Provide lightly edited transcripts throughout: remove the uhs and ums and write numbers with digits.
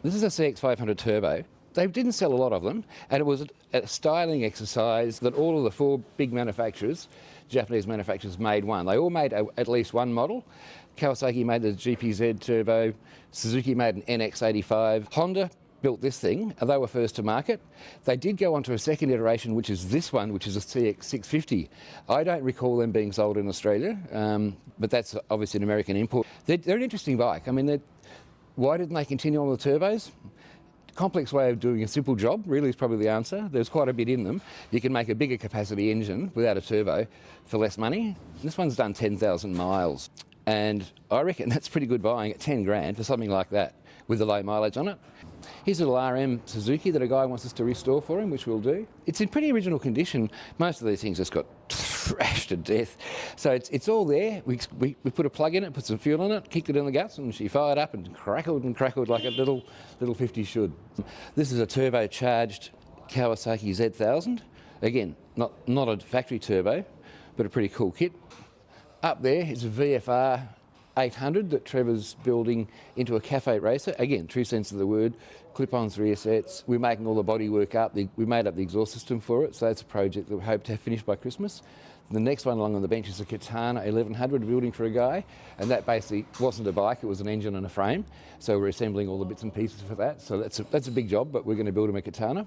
This is a CX500 Turbo. They didn't sell a lot of them, and it was a styling exercise that all of the four big manufacturers, Japanese manufacturers, made one. They all made at least one model. Kawasaki made the GPZ Turbo, Suzuki made an NX85, Honda built this thing, and they were first to market. They did go on to a second iteration, which is this one, which is a CX650. I don't recall them being sold in Australia, but that's obviously an American import. They're an interesting bike. I mean, why didn't they continue on with turbos? Complex way of doing a simple job really is probably the answer. There's quite a bit in them. You can make a bigger capacity engine without a turbo for less money. This one's done 10,000 miles, and I reckon that's pretty good buying at 10 grand for something like that with the low mileage on it. Here's a little RM Suzuki that a guy wants us to restore for him, which we'll do. It's in pretty original condition. Most of these things just got thrashed to death. So it's all there. We put a plug in it, put some fuel in it, kicked it in the guts, and she fired up and crackled like a little 50 should. This is a turbocharged Kawasaki Z1000. Again, not a factory turbo, but a pretty cool kit. Up there is a VFR 800 that Trevor's building into a cafe racer. Again, true sense of the word, clip-ons, rear sets. We're making all the bodywork up. We made up the exhaust system for it, so that's a project that we hope to have finished by Christmas. The next one along on the bench is a Katana 1100 we're building for a guy, and that basically wasn't a bike, it was an engine and a frame. So we're assembling all the bits and pieces for that. So that's a big job, but we're going to build him a Katana.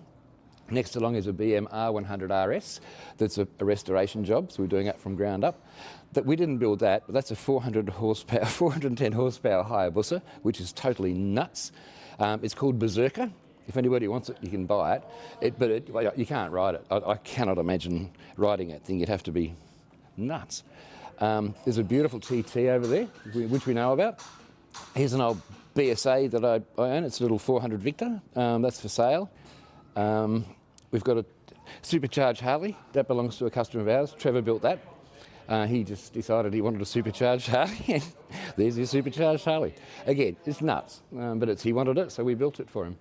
Next along is a BM R100 RS. That's a restoration job, so we're doing that from ground up. We didn't build that, but that's a 410 horsepower Hayabusa, which is totally nuts. It's called Berserker. If anybody wants it, you can buy it. But you can't ride it. I cannot imagine riding that thing. You'd have to be nuts. There's a beautiful TT over there, which we know about. Here's an old BSA that I own. It's a little 400 Victor. That's for sale. We've got a supercharged Harley. That belongs to a customer of ours. Trevor built that. He just decided he wanted a supercharged Harley, and there's his supercharged Harley. Again, it's nuts, but he wanted it, so we built it for him.